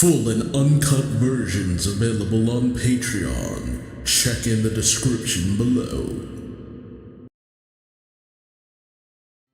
Full and uncut versions available on Patreon. Check in the description below.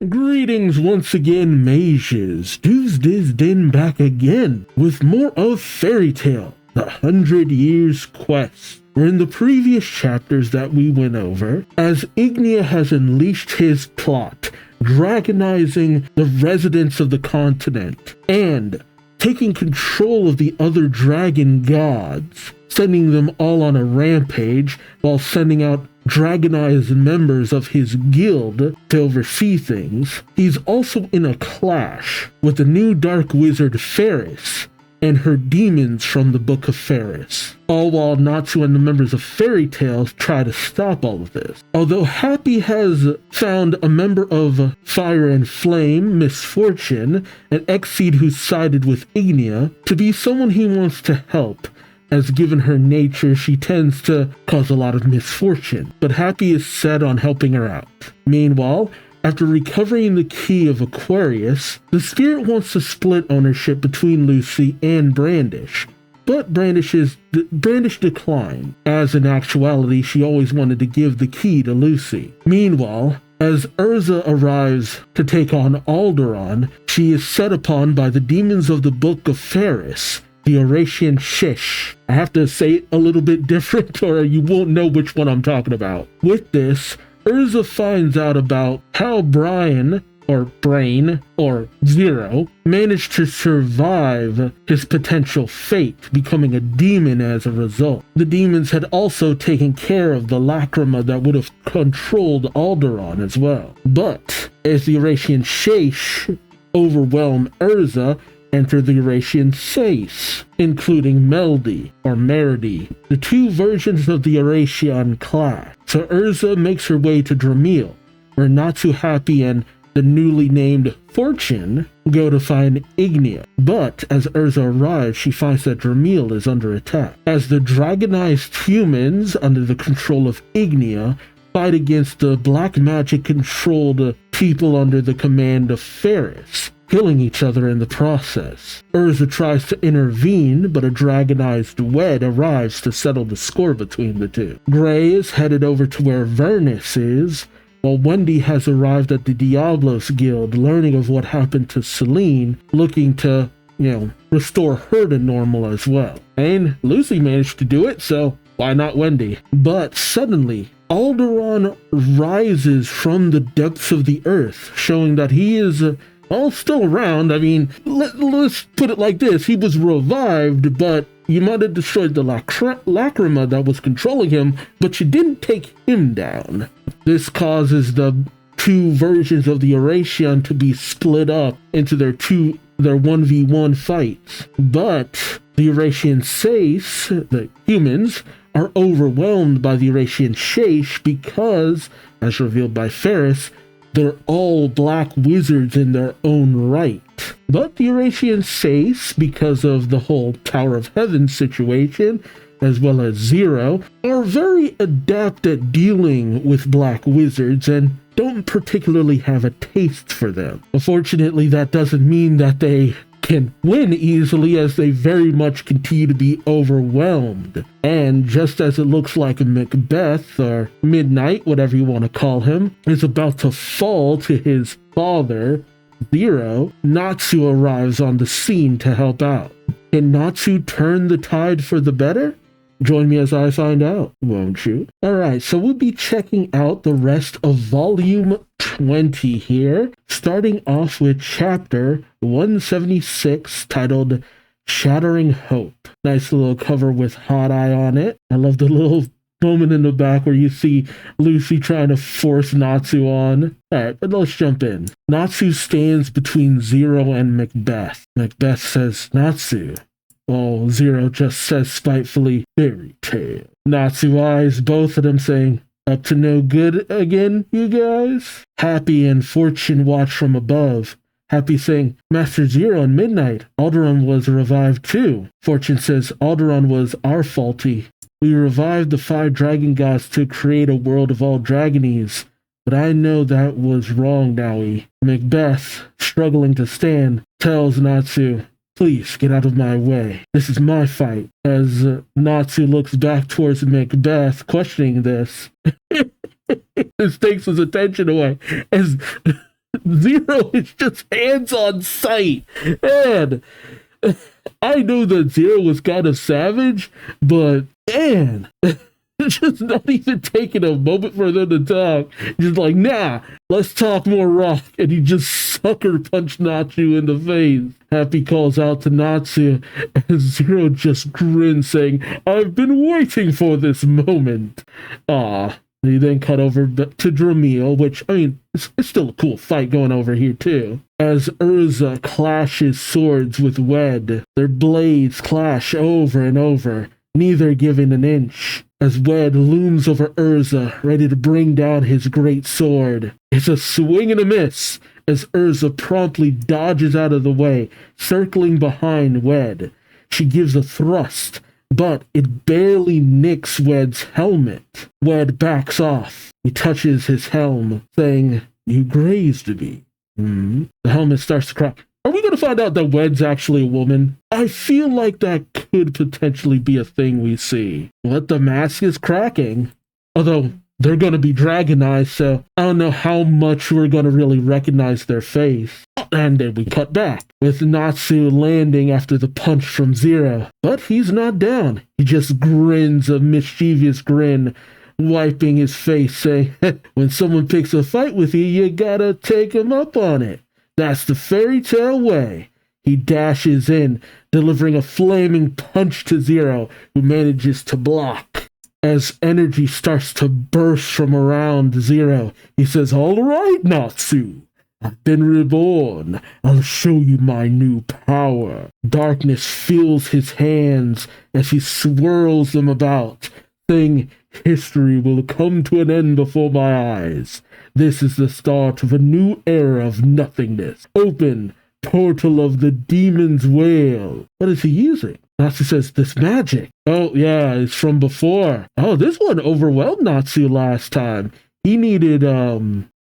Greetings once again, mages. Duuz-Diz-Din back again with more of Fairy Tale, the 100 Years Quest. Where in the previous chapters that we went over, as Ignia has unleashed his plot, dragonizing the residents of the continent, and taking control of the other dragon gods, sending them all on a rampage while sending out dragonized members of his guild to oversee things. He's also in a clash with the new dark wizard Faris and her demons from the Book of Faris, all while Natsu and the members of Fairy Tales try to stop all of this. Although Happy has found a member of Fire and Flame, Misfortune, an Exceed who sided with Ignia, to be someone he wants to help, as given her nature, she tends to cause a lot of misfortune, but Happy is set on helping her out. Meanwhile, after recovering the key of Aquarius, the spirit wants to split ownership between Lucy and Brandish, but Brandish declined, as in actuality she always wanted to give the key to Lucy. Meanwhile, as Erza arrives to take on Alderaan, she is set upon by the demons of the Book of Faris, the Oración Sechs. I have to say it a little bit different or you won't know which one I'm talking about. With this, Erza finds out about how Brain, or Zero, managed to survive his potential fate, becoming a demon as a result. The demons had also taken care of the lacrima that would have controlled Alderaan as well. But as the Oración Sechs overwhelm Erza, enter the Oración Seis, including Meredy, the two versions of the Oración class. So Erza makes her way to Dramil, where Natsu, Happy, and the newly named Fortune go to find Ignia. But as Erza arrives, she finds that Dramil is under attack, as the dragonized humans under the control of Ignia fight against the black magic-controlled people under the command of Faris, killing each other in the process. Erza tries to intervene, but a dragonized Wed arrives to settle the score between the two. Gray is headed over to where Viernes is, while Wendy has arrived at the Diablos Guild, learning of what happened to Selene, looking to, restore her to normal as well. And Lucy managed to do it, so why not Wendy? But suddenly, Alderaan rises from the depths of the earth, showing that he is still around. I mean, let's put it like this. He was revived, but you might have destroyed the lacrima that was controlling him, but you didn't take him down. This causes the two versions of the Oración to be split up into their 1v1 fights. But the Oración Seis, the humans, are overwhelmed by the Oración Sechs because, as revealed by Faris, they're all black wizards in their own right. But the Oración Seis, because of the whole Tower of Heaven situation, as well as Zero, are very adept at dealing with black wizards and don't particularly have a taste for them. Unfortunately, that doesn't mean that they can win easily, as they very much continue to be overwhelmed. And just as it looks like Macbeth, or Midnight, whatever you want to call him, is about to fall to his father, Zero, Natsu arrives on the scene to help out. Can Natsu turn the tide for the better? Join me as I find out, won't you? Alright, so we'll be checking out the rest of Volume 20 here, starting off with Chapter 176, titled Shattering Hope. Nice little cover with Hot Eye on it. I love the little moment in the back where you see Lucy trying to force Natsu on. Alright, but let's jump in. Natsu stands between Zero and Macbeth. Macbeth says, "Natsu." While Zero just says spitefully, "Fairy tale." Natsu eyes both of them, saying, "Up to no good again, you guys?" Happy and Fortune watch from above. Happy saying, "Master Zero and Midnight, Alderaan was revived too." Fortune says, "Alderaan was our faulty. We revived the 5 dragon gods to create a world of all dragonese, but I know that was wrong, Nowie." Macbeth, struggling to stand, tells Natsu, Please get out of my way. This is my fight. As Natsu looks back towards Macbeth, questioning this. This takes his attention away as Zero is just hands on sight. And I know that Zero was kind of savage, but man, just not even taking a moment for them to talk. Just like, nah, let's talk more rock. And he just sucker punched Natsu in the face. Happy calls out to Natsu, and Zero just grins, saying, I've been waiting for this moment. He then cut over to Dramil, which, I mean, it's still a cool fight going over here, too. As Erza clashes swords with Wed, their blades clash over and over, neither giving an inch. As Wed looms over Erza, ready to bring down his great sword. It's a swing and a miss, as Erza promptly dodges out of the way, circling behind Wed. She gives a thrust, but it barely nicks Wed's helmet. Wed backs off. He touches his helm, saying, You grazed me. The helmet starts to crack. Are we going to find out that Wed's actually a woman? I feel like that could potentially be a thing we see. What, the mask is cracking? Although, they're going to be dragon eyes, so I don't know how much we're going to really recognize their face. And then we cut back, with Natsu landing after the punch from Zero. But he's not down. He just grins a mischievous grin, wiping his face, saying, when someone picks a fight with you, you gotta take him up on it. That's the fairy tale way. He dashes in, delivering a flaming punch to Zero, who manages to block. As energy starts to burst from around Zero, he says, All right, Natsu. I've been reborn. I'll show you my new power. Darkness fills his hands as he swirls them about, saying, History will come to an end before my eyes. This is the start of a new era of nothingness. Open, portal of the demon's wail. What is he using? Natsu says, this magic. Oh, yeah, it's from before. Oh, this one overwhelmed Natsu last time. He needed,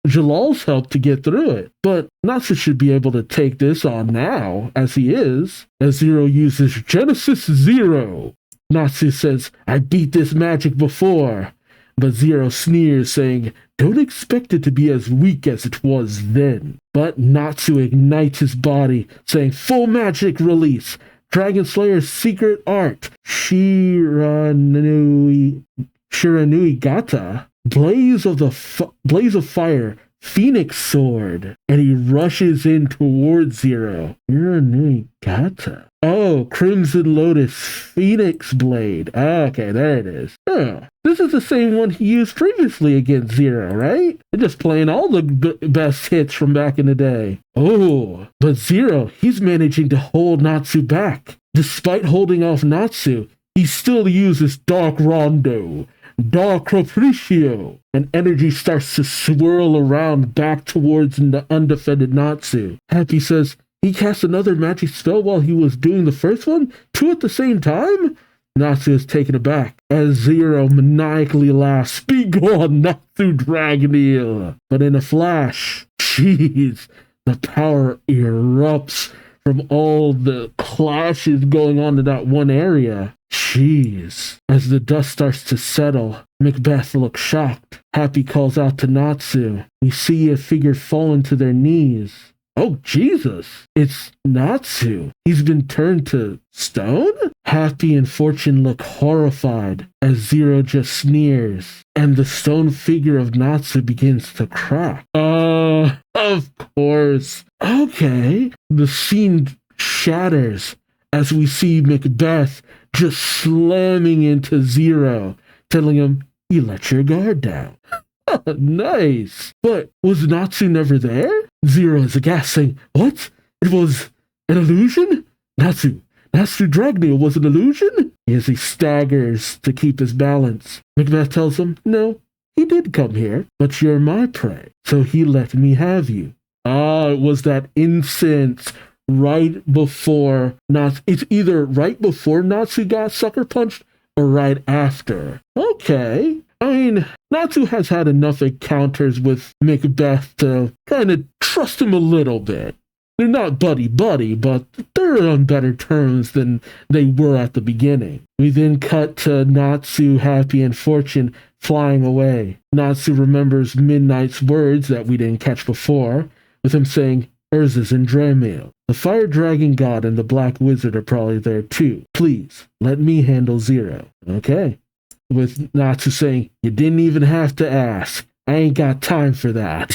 Jalal's help to get through it. But Natsu should be able to take this on now, as he is. As Zero uses Genesis Zero. Natsu says, I beat this magic before. But Zero sneers, saying, Don't expect it to be as weak as it was then. But Natsu ignites his body, saying, Full magic release. Dragon Slayer's secret art. Shiranui Gata. Blaze of fire. Phoenix sword. And he rushes in towards Zero. Shiranui Gata. Oh, Crimson Lotus Phoenix Blade. Okay, there it is. Oh, this is the same one he used previously against Zero, right? They're just playing all the best hits from back in the day. Oh, but Zero, he's managing to hold Natsu back. Despite holding off Natsu, he still uses Dark Rondo, Dark Capriccio, and energy starts to swirl around back towards the undefended Natsu. Happy says, he cast another magic spell while he was doing the first one? Two at the same time? Natsu is taken aback as Zero maniacally laughs, Begone, Natsu Dragoneel! But in a flash, jeez, the power erupts from all the clashes going on in that one area. Jeez. As the dust starts to settle, Macbeth looks shocked. Happy calls out to Natsu. We see a figure falling to their knees. Oh, Jesus. It's Natsu. He's been turned to stone? Happy and Fortune look horrified as Zero just sneers, and the stone figure of Natsu begins to crack. Of course. Okay. The scene shatters as we see Macbeth just slamming into Zero, telling him, You let your guard down. Nice. But was Natsu never there? Zero is aghast, saying, What? It was an illusion? Natsu Dragoneel was an illusion? As he staggers to keep his balance, Macbeth tells him, No, he did come here, but you're my prey, so he let me have you. It was that incense right before Natsu. It's either right before Natsu got sucker punched or right after. Okay. I mean, Natsu has had enough encounters with Macbeth to kind of trust him a little bit. they're not buddy-buddy, but they're on better terms than they were at the beginning. We then cut to Natsu, happy and fortune, flying away. Natsu remembers Midnight's words that we didn't catch before, with him saying, Erza's in Dremel. The Fire Dragon God and the Black Wizard are probably there too. Please, let me handle Zero. Okay. With Natsu saying, you didn't even have to ask. I ain't got time for that.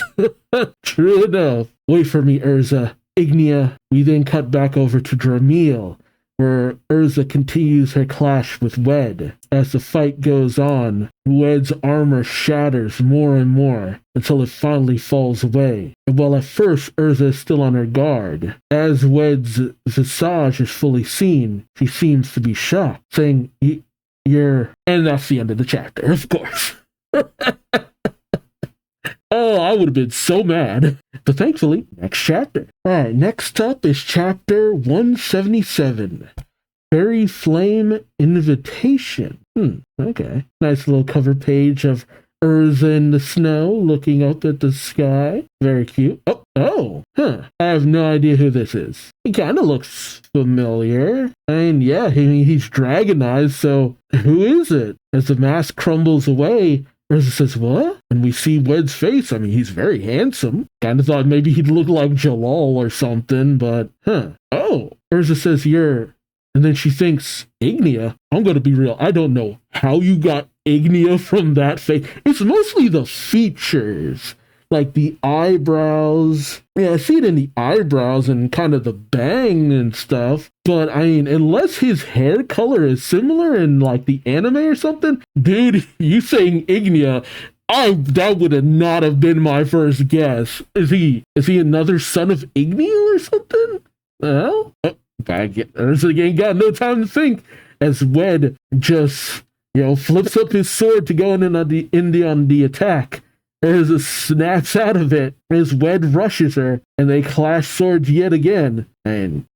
True enough. Wait for me, Erza. Ignia. We then cut back over to Dremel, where Erza continues her clash with Wed. As the fight goes on, Wed's armor shatters more and more until it finally falls away. And while at first Erza is still on her guard, as Wed's visage is fully seen, she seems to be shocked, saying, You're... And that's the end of the chapter, of course. Oh, I would have been so mad. But thankfully, next chapter. Alright, next up is chapter 177. Fairy Flame Invitation. Okay. Nice little cover page of Erza in the snow looking up at the sky. Very cute. I have no idea who this is. He kind of looks familiar. And yeah, he's dragonized, so who is it? As the mask crumbles away, Erza says, what? And we see Wed's face. I mean, he's very handsome. Kind of thought maybe he'd look like Jalal or something, but Erza says, and then she thinks, Ignia? I'm going to be real. I don't know how you got Ignia from that face. It's mostly the features, like the eyebrows. Yeah, I see it in the eyebrows and kind of the bang and stuff. But I mean, unless his hair color is similar in like the anime or something, dude, you saying Ignia, that would have not have been my first guess. Is he another son of Ignia or something? Well, Erza ain't got no time to think, as Wed just, flips up his sword to go in on the attack. Erza snaps out of it as Wed rushes her, and they clash swords yet again. And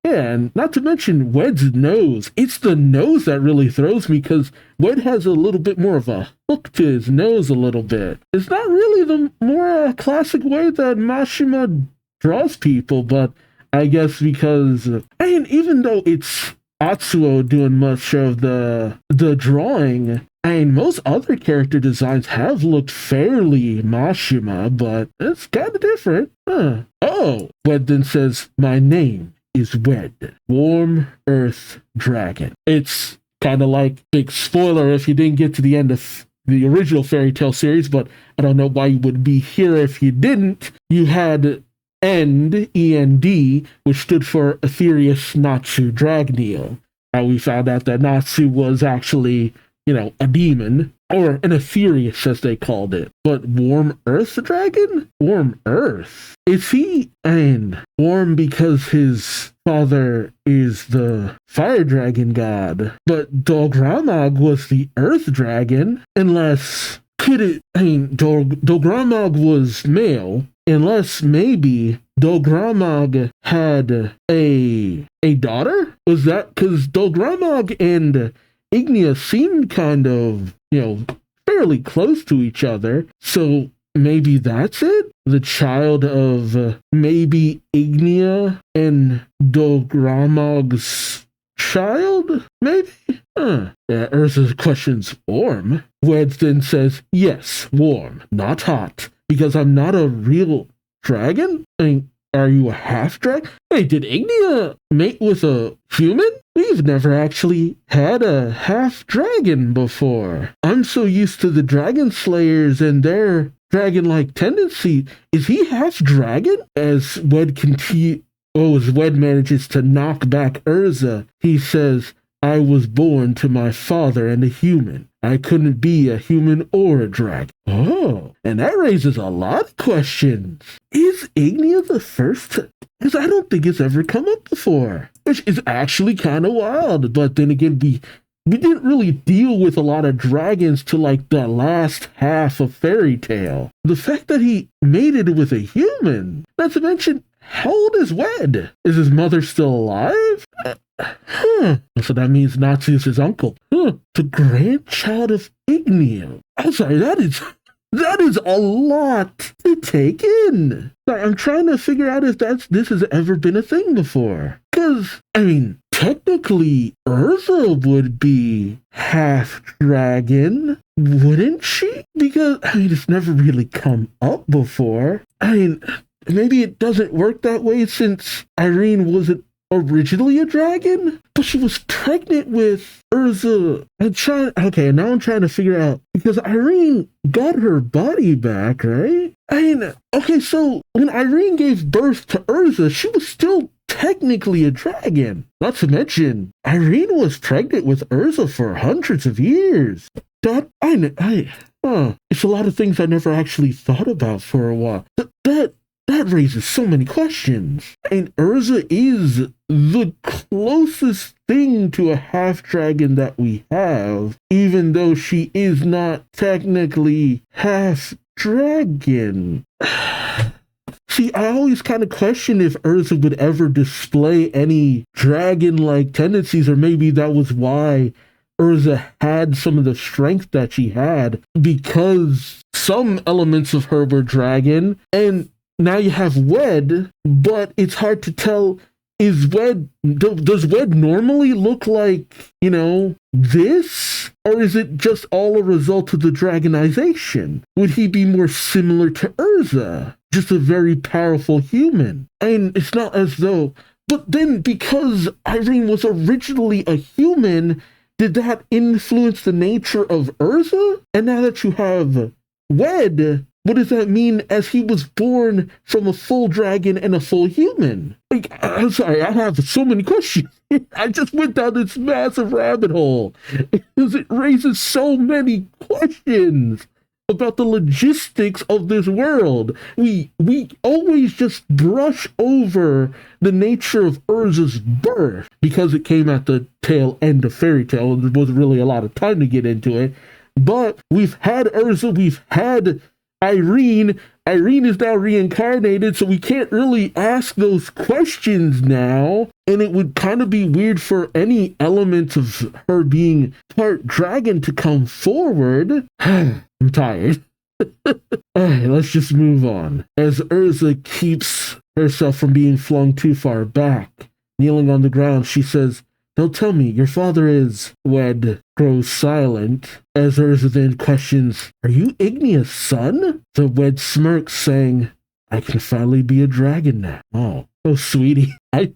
not to mention Wed's nose. It's the nose that really throws me, because Wed has a little bit more of a hook to his nose a little bit. It's not really the more classic way that Mashima draws people, but I guess because, even though it's Atsuo doing much of the drawing, most other character designs have looked fairly Mashima, but it's kind of different. Wed then says, my name is Wed, Warm Earth Dragon. It's kind of like, big spoiler if you didn't get to the end of the original fairy tale series, but I don't know why you would be here if you didn't. You had END, E-N-D, which stood for Aetherius Natsu Dragneel. We found out that Natsu was actually, a demon, or an Aetherius as they called it. But Warm Earth Dragon? Warm Earth? Is he, warm because his father is the Fire Dragon God, but Dogramag was the Earth Dragon, unless, Dogramag was male, unless maybe Dogramag had a daughter? Was that because Dogramag and Ignia seemed kind of, fairly close to each other, so maybe that's it? The child of maybe Ignia and Dogramag's child? Maybe? Erza questions, warm? Wed then says, yes, warm, not hot, because I'm not a real dragon? Are you a half-dragon? Wait, did Ignia mate with a human? We've never actually had a half-dragon before. I'm so used to the dragon slayers and their dragon-like tendency. Is he half-dragon? As Wed manages to knock back Erza, he says, I was born to my father and a human. I couldn't be a human or a dragon. And that raises a lot of questions. Is Ignia the first? Because I don't think it's ever come up before. Which is actually kind of wild. But then again, we didn't really deal with a lot of dragons till like the last half of Fairy Tale. The fact that he mated with a human, not to mention, how old is Wed? Is his mother still alive? So that means Natsu's his uncle. The grandchild of Ignia. I'm sorry, that is That is a lot to take in. I'm trying to figure out if this has ever been a thing before. Because, I mean, technically, Erza would be half dragon, wouldn't she? Because, I mean, it's never really come up before. I mean, maybe it doesn't work that way since Irene wasn't originally a dragon, but she was pregnant with Erza. Now I'm trying to figure out, because Irene got her body back, right? I mean, okay, so when Irene gave birth to Erza, she was still technically a dragon. Not to mention, Irene was pregnant with Erza for hundreds of years. It's a lot of things I never actually thought about for a while. That raises so many questions. And Erza is the closest thing to a half-dragon that we have, even though she is not technically half-dragon. See, I always kind of question if Erza would ever display any dragon-like tendencies, or maybe that was why Erza had some of the strength that she had, because some elements of her were dragon, and now you have Wed, but it's hard to tell, does Wed normally look like, this? Or is it just all a result of the dragonization? Would he be more similar to Erza? Just a very powerful human? And it's not as though, but then because Irene was originally a human, did that influence the nature of Erza? And now that you have Wed, what does that mean as he was born from a full dragon and a full human? I'm sorry, I have so many questions. I just went down this massive rabbit hole because it raises so many questions about the logistics of this world. We always just brush over the nature of Erza's birth because it came at the tail end of Fairy Tale and there wasn't really a lot of time to get into it. But we've had Erza, we've had Irene. Irene is now reincarnated, so we can't really ask those questions now. And it would kind of be weird for any element of her being part dragon to come forward. I'm tired. Alright, let's just move on. As Erza keeps herself from being flung too far back, kneeling on the ground, she says, "Don't tell me, your father is..." Wed grows silent, as Erza then questions, "Are you Ignea's son?" The Wed smirks, saying, "I can finally be a dragon now." Oh, sweetie. I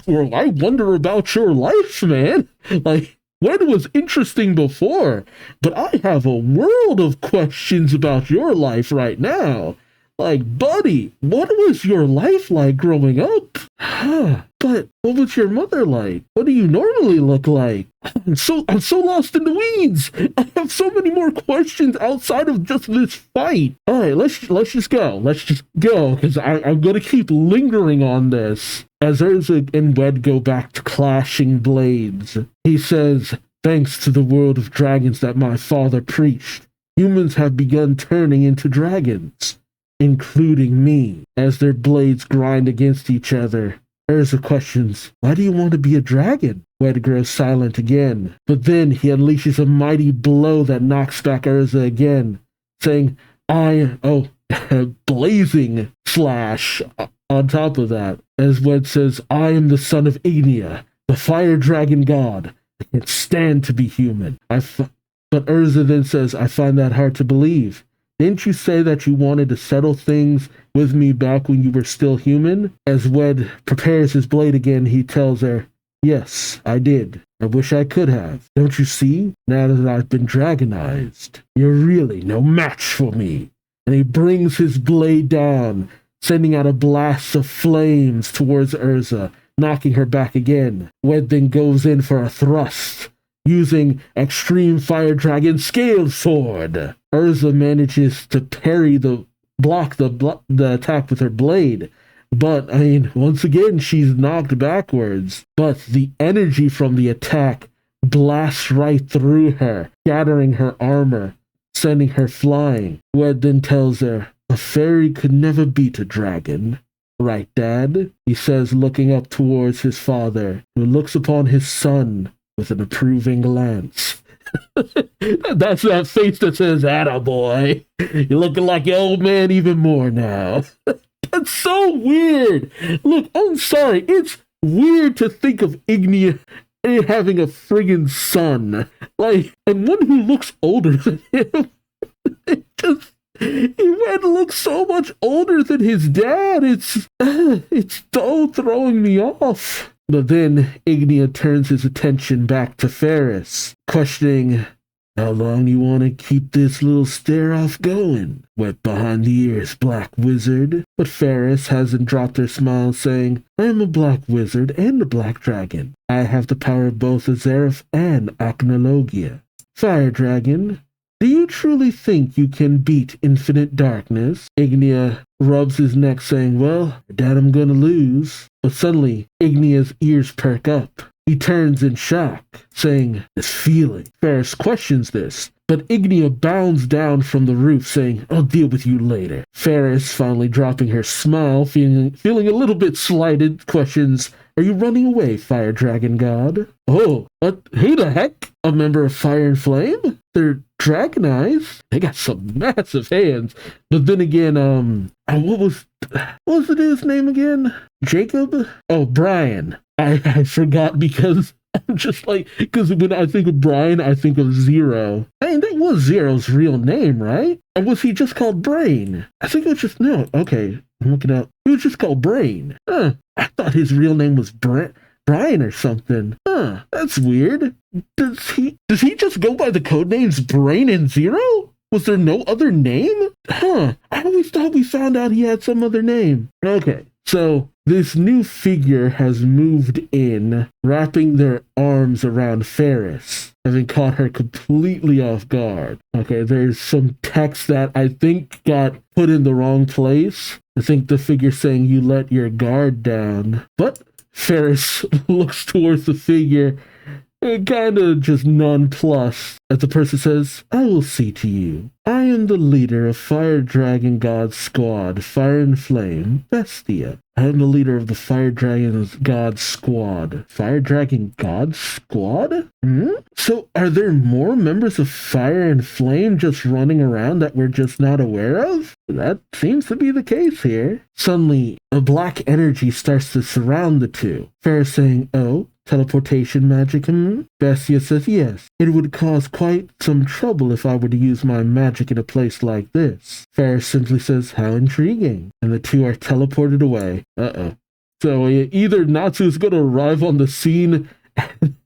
wonder about your life, man. Like, Wed was interesting before, but I have a world of questions about your life right now. Like, buddy, what was your life like growing up? But what was your mother like? What do you normally look like? I'm so lost in the weeds. I have so many more questions outside of just this fight. All right, let's just go. Let's just go, because I'm gonna keep lingering on this. As Erza and Wed go back to clashing blades, he says, "Thanks to the world of dragons that my father preached, humans have begun turning into dragons, including me." As their blades grind against each other, Erza questions, "Why do you want to be a dragon?" Wed grows silent again, but then he unleashes a mighty blow that knocks back Erza again, saying, blazing slash on top of that. As Wed says, "I am the son of Ignea, the fire dragon god. I can't stand to be human." But Erza then says, "I find that hard to believe. Didn't you say that you wanted to settle things with me back when you were still human?" As Wed prepares his blade again, he tells her, "Yes, I did. I wish I could have. Don't you see? Now that I've been dragonized, you're really no match for me." And he brings his blade down, sending out a blast of flames towards Erza, knocking her back again. Wed then goes in for a thrust, using Extreme Fire Dragon Scale Sword. Erza manages to block the attack with her blade, but once again she's knocked backwards. But the energy from the attack blasts right through her, shattering her armor, sending her flying. Wed then tells her, "A fairy could never beat a dragon. Right, Dad?" he says, looking up towards his father, who looks upon his son with an approving glance. That's that face that says, "Attaboy. You're looking like your old man even more now." That's so weird. Look, I'm sorry. It's weird to think of Ignia having a friggin' son. Like, and one who looks older than him. He looks so much older than his dad. It's so throwing me off. But then Ignia turns his attention back to Faris, questioning, "How long do you want to keep this little stare-off going? Wet behind the ears, black wizard." But Faris hasn't dropped her smile, saying, "I am a black wizard and a black dragon. I have the power of both Azerif and Acnologia. Fire dragon, do you truly think you can beat infinite darkness?" Ignia rubs his neck, saying, "Well, Dad, I'm gonna lose." But suddenly, Ignia's ears perk up. He turns in shock, saying, "This feeling." Faris questions this, but Ignia bounds down from the roof, saying, "I'll deal with you later." Faris, finally dropping her smile, feeling a little bit slighted, questions, "Are you running away, Fire Dragon God?" "Oh, but who the heck? A member of Fire and Flame? They're dragon eyes. They got some massive hands." But then again, what was the dude's name again? Jacob? Oh, Brian. I forgot because I'm just like, because when I think of Brian, I think of Zero. I mean, that was Zero's real name, right? Or was he just called Brain? I think it was just, no, okay, I'm looking up. He was just called Brain. I thought his real name was Brian or something. That's weird. Does he just go by the codenames Brain and Zero? Was there no other name? I always thought we found out he had some other name. Okay, so this new figure has moved in, wrapping their arms around Faris, having caught her completely off guard. Okay, there's some text that I think got put in the wrong place. I think the figure saying, "You let your guard down." But Faris looks towards the figure, kind of just nonplussed, as the person says, "I will see to you. I am the leader of Fire Dragon God's squad, Fire and Flame, Bestia. I am the leader of the Fire Dragon God's squad. Fire Dragon God's squad? So are there more members of Fire and Flame just running around that we're just not aware of? That seems to be the case here." Suddenly, a black energy starts to surround the two. Faris saying, "Oh, teleportation magic?" Bestia says, "Yes, it would cause quite some trouble if I were to use my magic in a place like this." Faris simply says, "How intriguing." And the two are teleported away. So either Natsu's going to arrive on the scene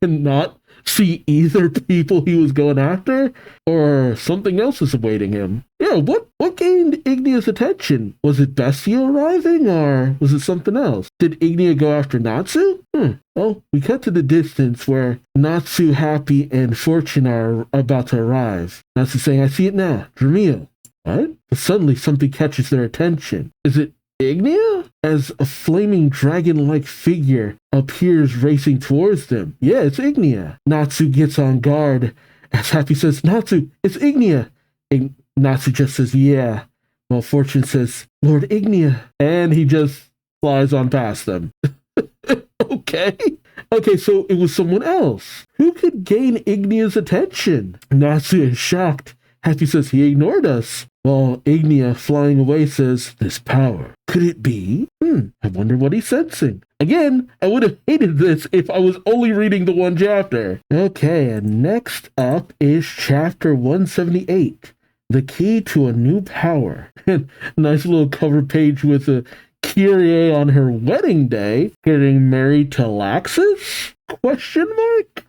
and not see either people he was going after, or something else is awaiting him. Yeah, what gained Ignia's attention? Was it Bestia arriving, or was it something else? Did Ignia go after Natsu? Well, we cut to the distance where Natsu, Happy, and Fortune are about to arrive. Natsu saying, "I see it now. Dramio." What? But suddenly something catches their attention. Is it Ignia? As a flaming dragon-like figure appears racing towards them. Yeah, it's Ignia. Natsu gets on guard as Happy says, "Natsu, it's Ignia." And Natsu just says, "Yeah." While Fortune says, "Lord Ignia." And he just flies on past them. Okay, so it was someone else. Who could gain Ignia's attention? Natsu is shocked. Happy says, "He ignored us." While Ignia, flying away, says, "This power, could it be? I wonder what he's sensing." Again, I would have hated this if I was only reading the one chapter. Okay, and next up is chapter 178, The Key to a New Power. Nice little cover page with a Kyrie on her wedding day, getting married to Laxus? Question mark?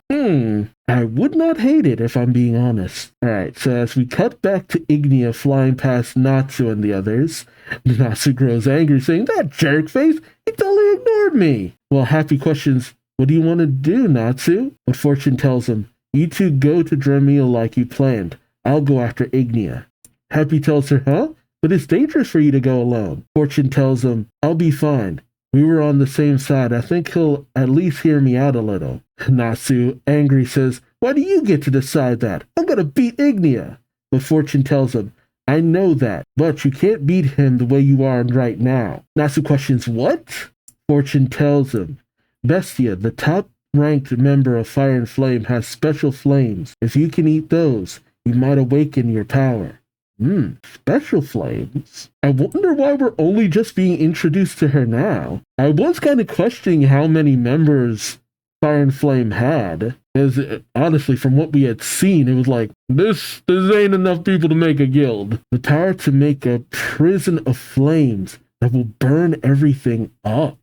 I would not hate it if I'm being honest. Alright, so as we cut back to Ignia flying past Natsu and the others, Natsu grows angry, saying, "That jerk face, he totally ignored me." Well, Happy questions, "What do you want to do, Natsu?" But Fortune tells him, "You two go to Dremio like you planned. I'll go after Ignia." Happy tells her, "Huh? But it's dangerous for you to go alone." Fortune tells him, "I'll be fine. We were on the same side. I think he'll at least hear me out a little." Natsu, angry, says, "Why do you get to decide that? I'm gonna beat Ignia." But Fortune tells him, "I know that, but you can't beat him the way you are right now." Natsu questions, "What?" Fortune tells him, "Bestia, the top ranked member of Fire and Flame has special flames. If you can eat those, you might awaken your power. Special flames? I wonder why we're only just being introduced to her now. I was kind of questioning how many members Fire and Flame had, as honestly, from what we had seen, it was like, this ain't enough people to make a guild. The power to make a prison of flames that will burn everything up.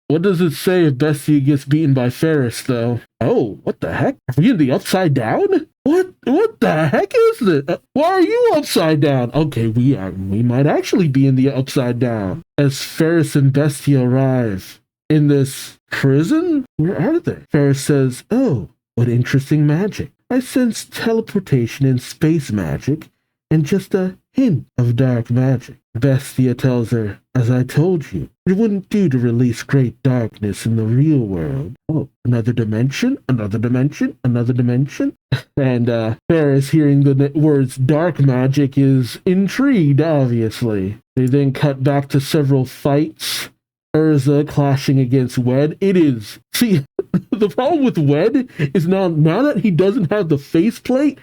What does it say if Bestia gets beaten by Faris, though? Oh, what the heck? Are we in the Upside Down? What the heck is this? Why are you upside down? Okay, we might actually be in the Upside Down. As Faris and Bestia arrive in this prison? Where are they? Faris says, oh, what interesting magic. I sense teleportation and space magic, and just a hint of dark magic. Bestia tells her, as I told you, it wouldn't do to release great darkness in the real world. Oh, another dimension? Another dimension? Another dimension? And Faris, hearing the words dark magic, is intrigued, obviously. They then cut back to several fights. Erza clashing against Wed. It is. See, the problem with Wed is now that he doesn't have the faceplate,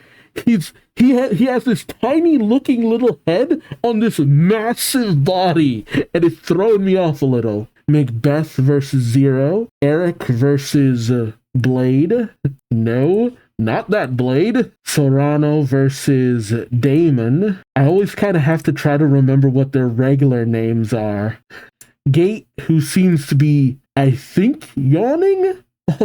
he has this tiny looking little head on this massive body, and it's throwing me off a little. Macbeth versus Zero. Eric versus Blade. No, not that Blade. Serrano versus Damon. I always kind of have to try to remember what their regular names are. Gate, who seems to be, I think, yawning,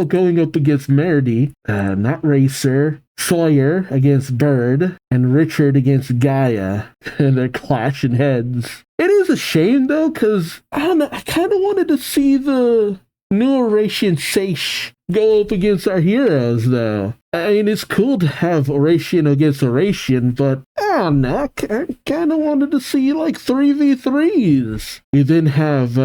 going up against Meredy. Not Racer. Sawyer against Bird, and Richard against Gaia, and they're clashing heads. It is a shame, though, because, I don't know, I kind of wanted to see the new Oración Sechs go up against our heroes, though. I mean, it's cool to have Oración against Oración, but I don't know, I kind of wanted to see, like, 3v3s. We then have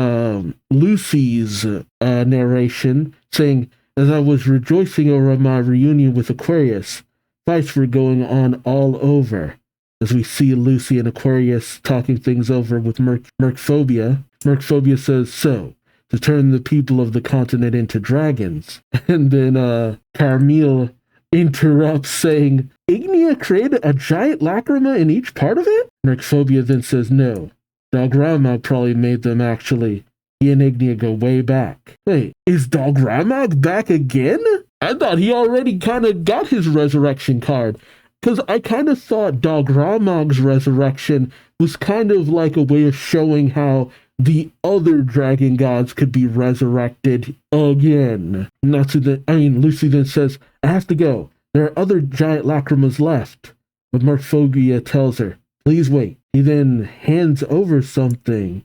Lucy's narration saying, as I was rejoicing over my reunion with Aquarius, fights were going on all over. As we see Lucy and Aquarius talking things over with Mercphobia, Mercphobia says, so, to turn the people of the continent into dragons. And then Carmille interrupts saying, Ignia created a giant lacrima in each part of it? Mercphobia then says, no, Dogramag probably made them actually. He and Ignia go way back. Wait, is Dogramag back again? I thought he already kind of got his resurrection card. Because I kind of thought Dogramag's resurrection was kind of like a way of showing how the other dragon gods could be resurrected again. Lucy then says, I have to go. There are other giant lacrimas left. But Mercphobia tells her, please wait. He then hands over something.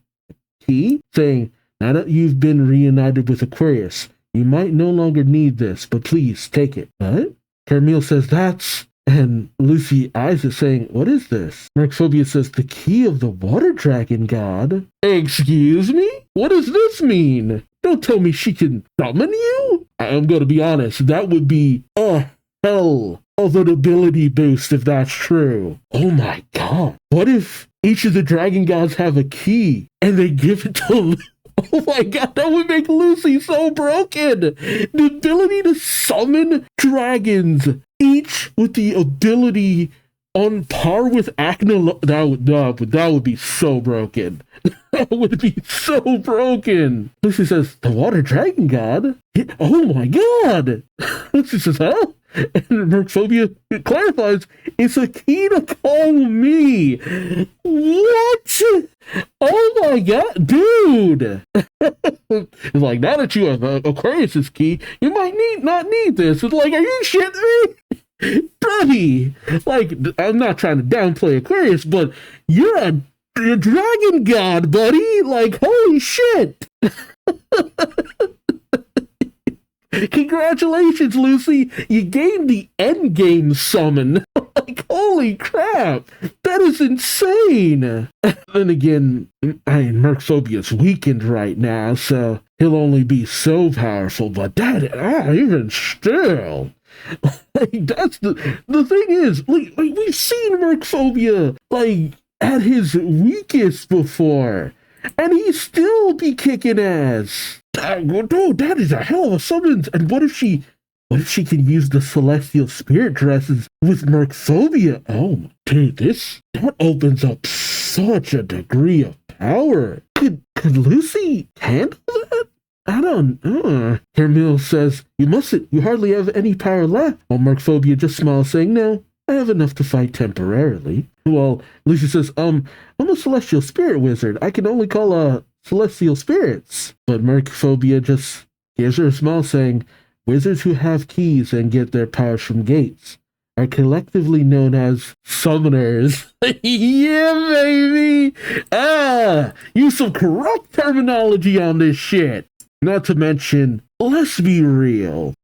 Key? Saying, now that you've been reunited with Aquarius, you might no longer need this, but please take it. What? Carmille says, that's... And Lucy eyes it saying, what is this? Mercphobia says, the key of the water dragon god. Excuse me? What does this mean? Don't tell me she can summon you? I'm going to be honest, that would be a hell of an ability boost if that's true. Oh my god. What if each of the dragon gods have a key and they give it to Oh my god, that would make Lucy so broken! The ability to summon dragons, each with the ability on par with Acna, that would be so broken. That would be so broken. Lucy says, the water dragon god? Oh my god! Lucy says, huh? And Mercphobia clarifies, it's a key to call me. What? Oh my god, dude! It's like, now that you have Aquarius's key, you might not need this. It's like, are you shitting me? Buddy! Like, I'm not trying to downplay Aquarius, but you're a dragon god, buddy! Like, holy shit! Congratulations, Lucy! You gained the endgame summon! Like, holy crap! That is insane! Then again, Mercphobia's weakened right now, so he'll only be so powerful, but that, even still... Like, that's the thing is, like we've seen Mercphobia, like, at his weakest before. and he still be kicking ass. Dude, that is a hell of a summons. And what if she can use the celestial spirit dresses with Mercphobia? Oh, dude, that opens up such a degree of power. Could Lucy handle that? I don't know. Hermile says, you hardly have any power left. While Mercphobia just smiles, saying, no, I have enough to fight temporarily. Well, Lucy says, I'm a celestial spirit wizard. I can only call celestial spirits. But Mercphobia just gives her a smile, saying, wizards who have keys and get their powers from gates are collectively known as summoners. Yeah, baby! Use some corrupt terminology on this shit. Not to mention, let's be real.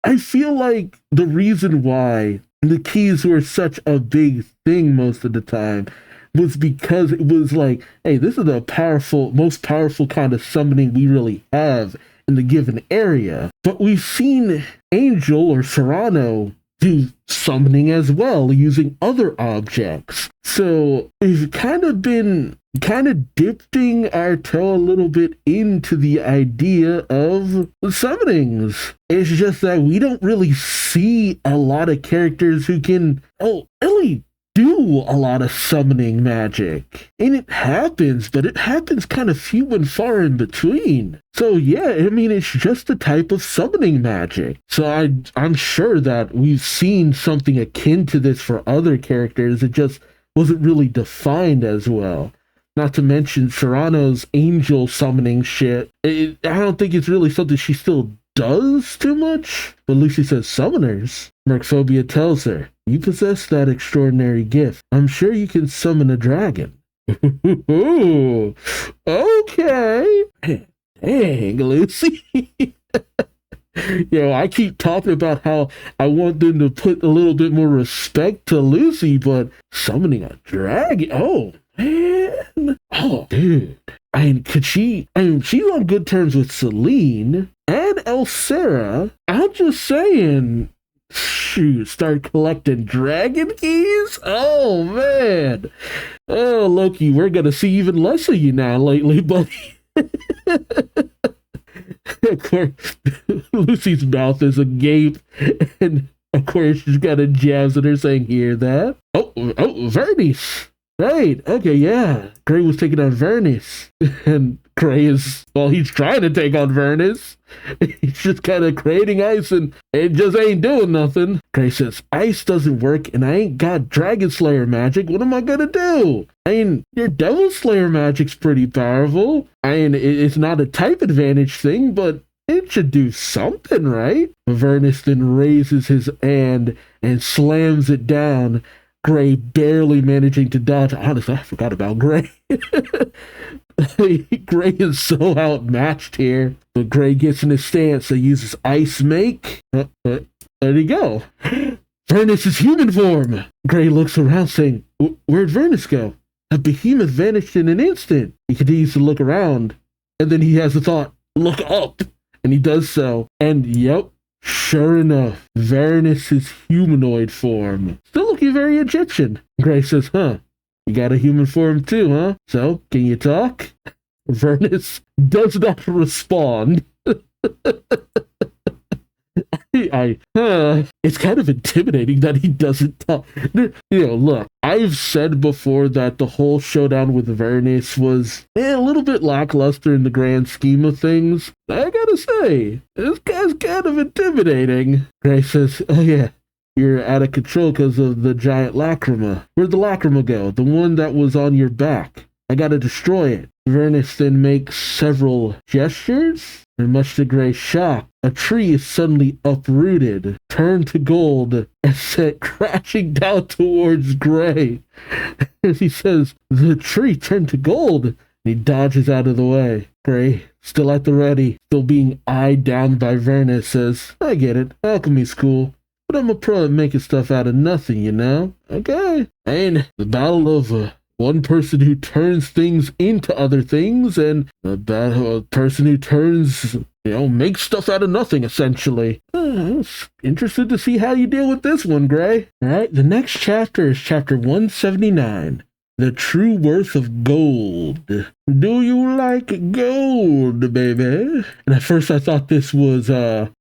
I feel like the reason why the keys were such a big thing most of the time was because it was like, hey, this is the most powerful kind of summoning we really have in the given area. But we've seen Angel or Serrano do summoning as well using other objects. So we've kind of dipping our toe a little bit into the idea of summonings. It's just that we don't really see a lot of characters who can really do a lot of summoning magic. And it happens, but it happens kind of few and far in between. So yeah, I mean, it's just a type of summoning magic. So I'm sure that we've seen something akin to this for other characters. It just wasn't really defined as well. Not to mention Serrano's angel summoning shit. I don't think it's really something she still does too much. But Lucy says, summoners? Mercphobia tells her, you possess that extraordinary gift. I'm sure you can summon a dragon. Okay. Dang, Lucy. I keep talking about how I want them to put a little bit more respect to Lucy, but summoning a dragon? Oh, man. Oh, dude. She's on good terms with Selene and Elsera. I'm just saying, shoot, start collecting dragon keys? Oh, man. Oh, Loki, we're going to see even less of you now lately, buddy. Of course, Lucy's mouth is agape, and of course she's got a jabs at her saying, hear that? Oh, Viernes. Right, okay, yeah. Gray was taking on Viernes, and Gray he's trying to take on Viernes. He's just kind of creating ice, and it just ain't doing nothing. Gray says, ice doesn't work, and I ain't got Dragon Slayer magic. What am I gonna do? Your Devil Slayer magic's pretty powerful. It's not a type advantage thing, but it should do something, right? Viernes then raises his hand and slams it down. Gray barely managing to dodge. Honestly, I forgot about Gray. Gray is so outmatched here. But Gray gets in his stance and uses Ice Make. There you go. Viernes' human form. Gray looks around saying, where'd Viernes go? A behemoth vanished in an instant. He continues to look around. And then he has a thought, look up. And he does so. And yep. Sure enough, Viernes' humanoid form. Still looking very Egyptian. Gray says, you got a human form too, huh? So, can you talk? Viernes does not respond. It's kind of intimidating that he doesn't talk. Look, I've said before that the whole showdown with Viernes was a little bit lackluster in the grand scheme of things. I gotta say, this guy's kind of intimidating. Gray says, oh yeah, you're out of control because of the giant lacrima. Where'd the lacrima go? The one that was on your back. I gotta destroy it. Viernes then makes several gestures, and much to Gray's shock, a tree is suddenly uprooted, turned to gold, and set crashing down towards Gray. As he says, the tree turned to gold, and he dodges out of the way. Gray, still at the ready, still being eyed down by Viernes, says, I get it, alchemy's cool, but I'm a pro at making stuff out of nothing, you know? Okay. And the battle of one person who turns things into other things, and the person who turns, makes stuff out of nothing, essentially. Interested to see how you deal with this one, Gray. All right, the next chapter is chapter 179, the true worth of gold. Do you like gold, baby? And at first I thought this was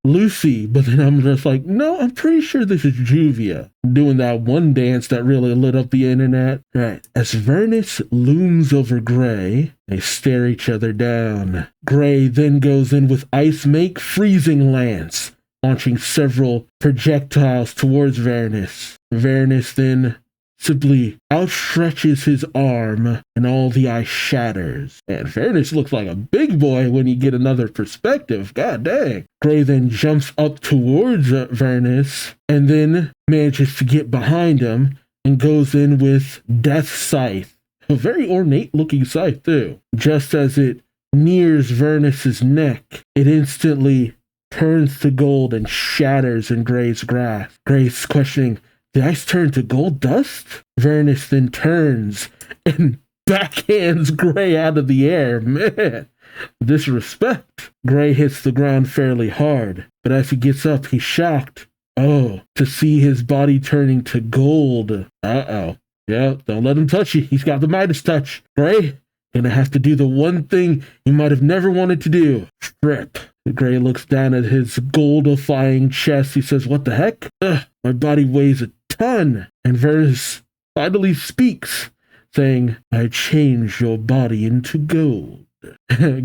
Lucy, but then I'm just like, no, I'm pretty sure this is Juvia doing that one dance that really lit up the internet. Right. As Viernes looms over Gray, they stare each other down. Gray then goes in with Ice Make Freezing Lance, launching several projectiles towards Viernes. Viernes then simply outstretches his arm and all the ice shatters. And Viernes looks like a big boy when you get another perspective. God dang. Gray then jumps up towards Viernes and then manages to get behind him and goes in with Death Scythe. A very ornate looking scythe too. Just as it nears Viernes' neck, it instantly turns to gold and shatters in Gray's grasp. Gray's questioning, the ice turned to gold dust? Viernes then turns and backhands Gray out of the air. Man, disrespect. Gray hits the ground fairly hard, but as he gets up, he's shocked. Oh, to see his body turning to gold. Uh-oh. Yeah, don't let him touch you. He's got the Midas touch. Gray, gonna have to do the one thing you might have never wanted to do. Strip. Gray looks down at his goldifying chest. He says, what the heck? My body weighs a ton. And Viernes finally speaks, saying, I changed your body into gold.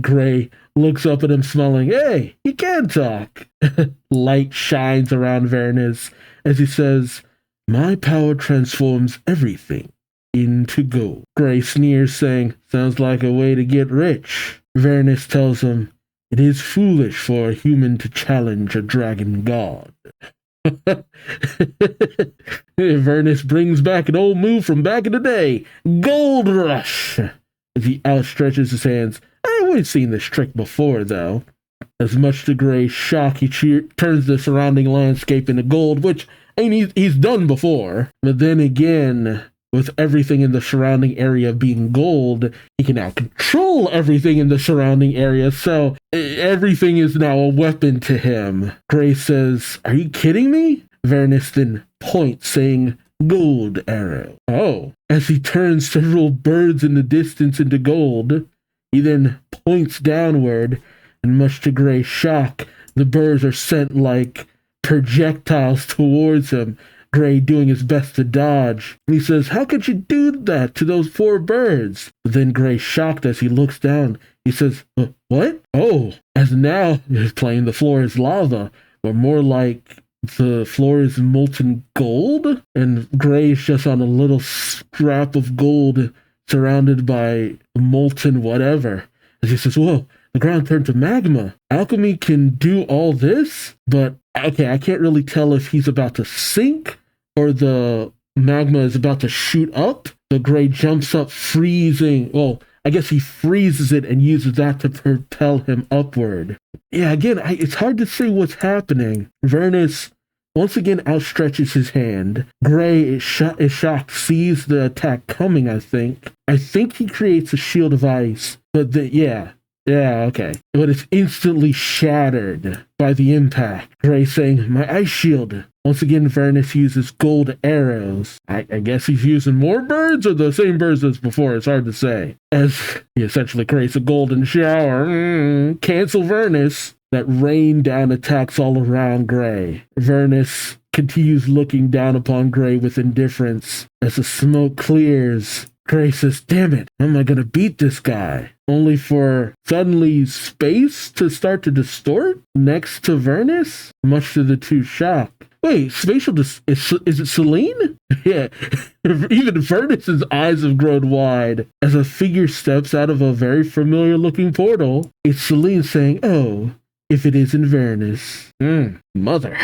Gray looks up at him smiling. Hey, you can talk. Light shines around Viernes as he says, my power transforms everything into gold. Gray sneers, saying, sounds like a way to get rich. Viernes tells him, it is foolish for a human to challenge a dragon god. Viernes brings back an old move from back in the day, Gold Rush. As he outstretches his hands. I've always seen this trick before, though. As much to Gray's shock, he turns the surrounding landscape into gold, which he's done before. But then again, with everything in the surrounding area being gold, he can now control everything in the surrounding area, so everything is now a weapon to him. Gray says, are you kidding me? Viernes then points, saying, gold arrow. Oh. As he turns several birds in the distance into gold, he then points downward, and much to Gray's shock, the birds are sent like projectiles towards him, Gray doing his best to dodge. He says, how could you do that to those poor birds? But then Gray, shocked as he looks down, he says, what? Oh, as now he's playing the floor is lava, or more like the floor is molten gold? And Gray is just on a little scrap of gold surrounded by molten whatever. As he says, whoa, the ground turned to magma. Alchemy can do all this? But, okay, I can't really tell if he's about to sink or the magma is about to shoot up. The Gray jumps up, freezing. Well, I guess he freezes it and uses that to propel him upward. Yeah, again, it's hard to say what's happening. Viernes once again outstretches his hand. Gray is shocked, sees the attack coming, I think. I think he creates a shield of ice, but yeah, okay. But it's instantly shattered by the impact. Gray saying, my ice shield. Once again, Viernes uses gold arrows. I guess he's using more birds or the same birds as before. It's hard to say. As he essentially creates a golden shower. Cancel Viernes. That rain down attacks all around Gray. Viernes continues looking down upon Gray with indifference. As the smoke clears, Gray says, damn it, how am I going to beat this guy? Only for suddenly space to start to distort next to Viernes? Much to the two's shock. Wait, spatial is it Selene? Yeah, even Viernes' eyes have grown wide as a figure steps out of a very familiar looking portal. It's Selene saying, oh, if it isn't Viernes. Mother.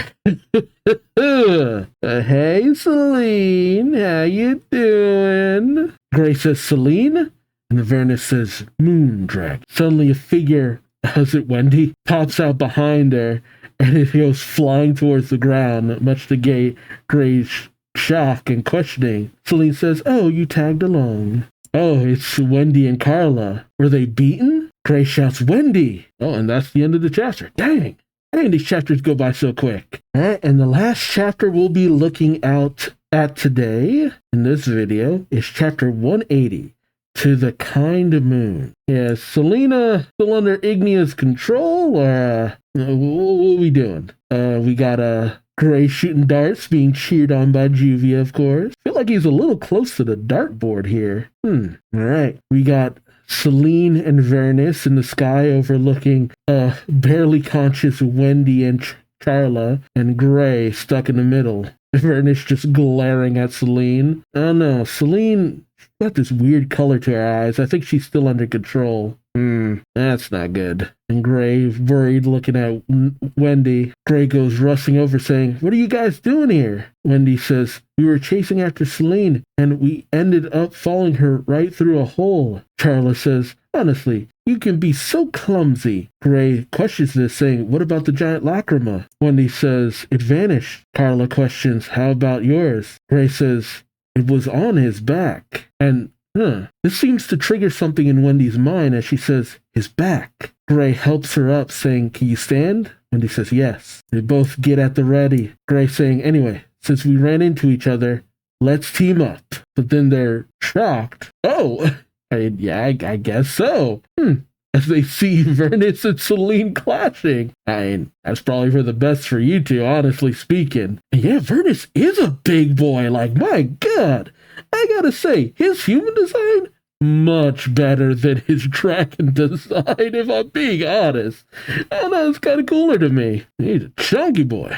Hey, Selene, how you doing? Gray says, Selene? And Viernes says, Moon Dragon. Suddenly a figure, is it Wendy, pops out behind her, and it goes flying towards the ground, much to Gray's shock and questioning. Selene says, oh, you tagged along. Oh, it's Wendy and Carla. Were they beaten? Gray shouts, Wendy! Oh, and that's the end of the chapter. Dang, these chapters go by so quick. All right, and the last chapter we'll be looking at at today in this video is chapter 180, To the Kind Moon. Yeah, Selene still under Ignea's control, or what are we doing? We got Gray shooting darts, being cheered on by Juvia, of course. I feel like he's a little close to the dartboard here. Alright. We got Selene and Viernes in the sky overlooking barely conscious Wendy and Charla, and Gray stuck in the middle. Viernes just glaring at Selene. Oh no, Selene got this weird color to her eyes. I think she's still under control. That's not good. And Gray, worried, looking at Wendy. Gray goes rushing over saying, "What are you guys doing here?" Wendy says, "We were chasing after Selene, and we ended up following her right through a hole." Charla says, "Honestly, you can be so clumsy." Gray questions this, saying, "What about the giant lacrima?" Wendy says, "It vanished." Charla questions, "How about yours?" Gray says, "It was on his back." And this seems to trigger something in Wendy's mind as she says, "His back." Gray helps her up, saying, "Can you stand?" Wendy says, "Yes." They both get at the ready. Gray saying, "Anyway, since we ran into each other, let's team up." But then they're shocked. Oh, I guess so. As they see Viernes and Selene clashing. That's probably for the best for you two, honestly speaking. And yeah, Viernes is a big boy. Like, my God. I gotta say, his human design, much better than his dragon design, if I'm being honest. I don't know, it's kind of cooler to me. He's a chunky boy.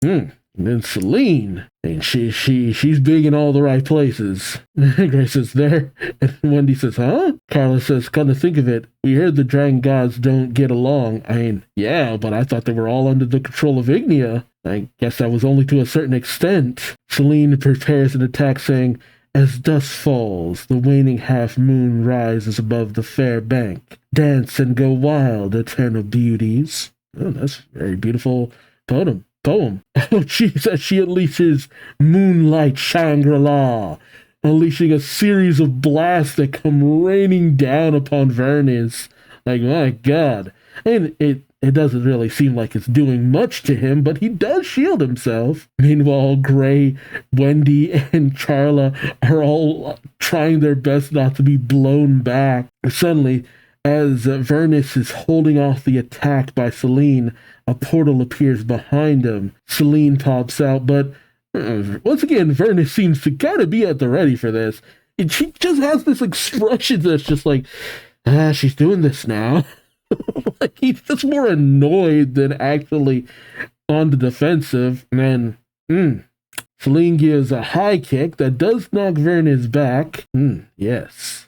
And then Selene, and she's big in all the right places. Grace says, "There," and Wendy says, "Huh?" Carla says, "Come to think of it, we heard the dragon gods don't get along." Yeah, but I thought they were all under the control of Ignea. I guess that was only to a certain extent. Selene prepares an attack, saying, "As dusk falls, the waning half-moon rises above the fair bank. Dance and go wild, eternal beauties." Oh, that's a very beautiful poem. Oh, jeez, as she unleashes Moonlight Shangri-La, unleashing a series of blasts that come raining down upon Viernes. Like, my God. And it doesn't really seem like it's doing much to him, but he does shield himself. Meanwhile, Gray, Wendy, and Charla are all trying their best not to be blown back. Suddenly, as Viernes is holding off the attack by Selene, a portal appears behind him. Selene pops out, but once again, Viernes seems to gotta be at the ready for this. And she just has this expression that's just like, she's doing this now. Like, he's just more annoyed than actually on the defensive. And Selene gives a high kick that does knock Viernes back. Yes.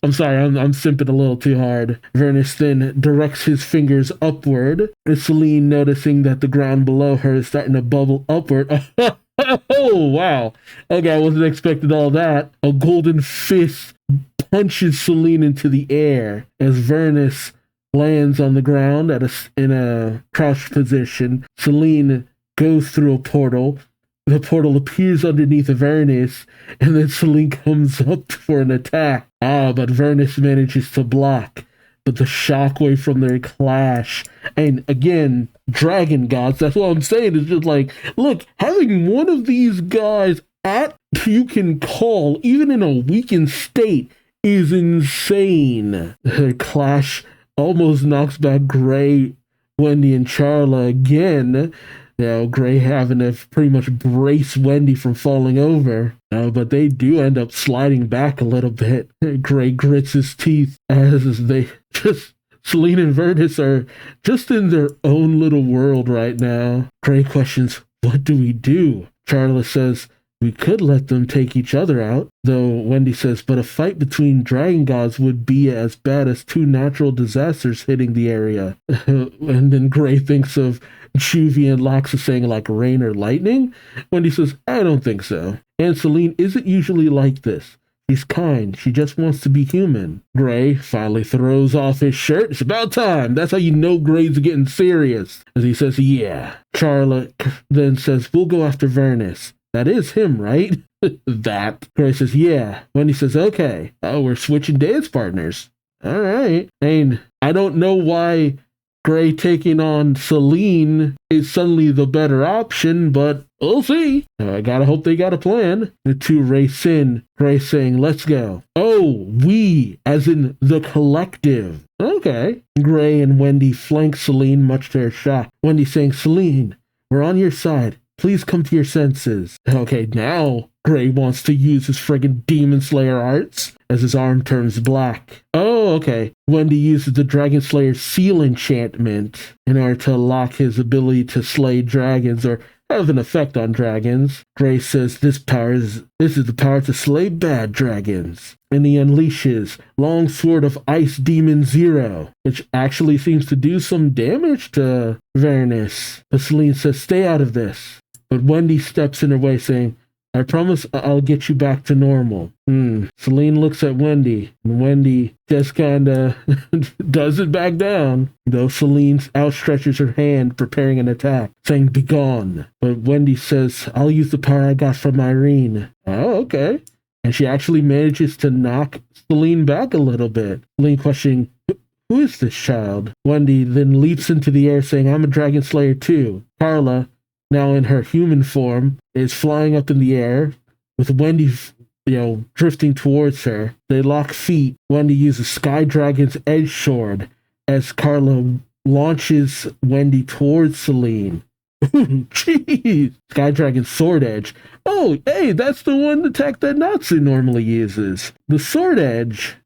I'm sorry, I'm simping a little too hard. Viernes then directs his fingers upward, and Selene, noticing that the ground below her is starting to bubble upward. Oh, wow. Okay, I wasn't expecting all that. A golden fist punches Selene into the air as Viernes lands on the ground in a crouched position. Selene goes through a portal. The portal appears underneath Viernes, and then Selene comes up for an attack. But Viernes manages to block. But the shockwave from their clash, and again, dragon gods, that's what I'm saying, is just like, look, having one of these guys at you can call, even in a weakened state, is insane. Their clash almost knocks back Gray, Wendy, and Charla again. Gray having to pretty much brace Wendy from falling over. But they do end up sliding back a little bit. Gray grits his teeth as they Selene and Viernes are just in their own little world right now. Gray questions, "What do we do?" Charla says, "We could let them take each other out." Though Wendy says, "But a fight between dragon gods would be as bad as 2 natural disasters hitting the area." And then Gray thinks of Juvia and Loxa saying like rain or lightning. Wendy says, "I don't think so. And Selene isn't usually like this. She's kind. She just wants to be human." Gray finally throws off his shirt. It's about time. That's how you know Gray's getting serious. As he says, "Yeah." Charla then says, "We'll go after Viernes." That is him, right? That. Gray says, "Yeah." Wendy says, "Okay. Oh, we're switching dance partners. All right." And I don't know why Gray taking on Selene is suddenly the better option, but we'll see. I gotta hope they got a plan. The two race in, Gray saying, let's go. Oh, we, as in the collective. Okay. Gray and Wendy flank Selene, much to her shock. Wendy saying, Selene, we're on your side. Please come to your senses. Okay, now Gray wants to use his friggin' Demon Slayer arts as his arm turns black. Oh, okay. Wendy uses the Dragon Slayer's seal enchantment in order to lock his ability to slay dragons or have an effect on dragons. Gray says this is the power to slay bad dragons. And he unleashes Long Sword of Ice Demon Zero, which actually seems to do some damage to Viernes. But Selene says, stay out of this. But Wendy steps in her way saying, I promise I'll get you back to normal. Selene looks at Wendy, and Wendy just kinda doesn't back down, though Selene outstretches her hand, preparing an attack, saying, be gone. But Wendy says, I'll use the power I got from Irene. Oh, okay. And she actually manages to knock Selene back a little bit. Selene questioning, who is this child? Wendy then leaps into the air saying, I'm a Dragon Slayer too. Carla, now in her human form, is flying up in the air with Wendy, drifting towards her. They lock feet. Wendy uses Sky Dragon's edge sword as Carla launches Wendy towards Selene. Ooh, jeez! Sky Dragon's sword edge. Oh, hey, that's the one attack that Natsu normally uses. The sword edge.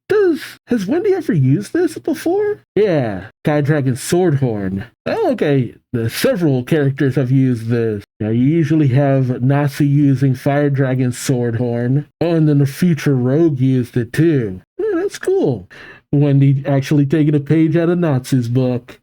Has Wendy ever used this before? Yeah, Sky Dragon's sword horn. Oh, okay. Several characters have used this. Now, you usually have Natsu using Fire Dragon's sword horn. Oh, and then the future rogue used it too. Yeah, that's cool. Wendy actually taking a page out of Natsu's book.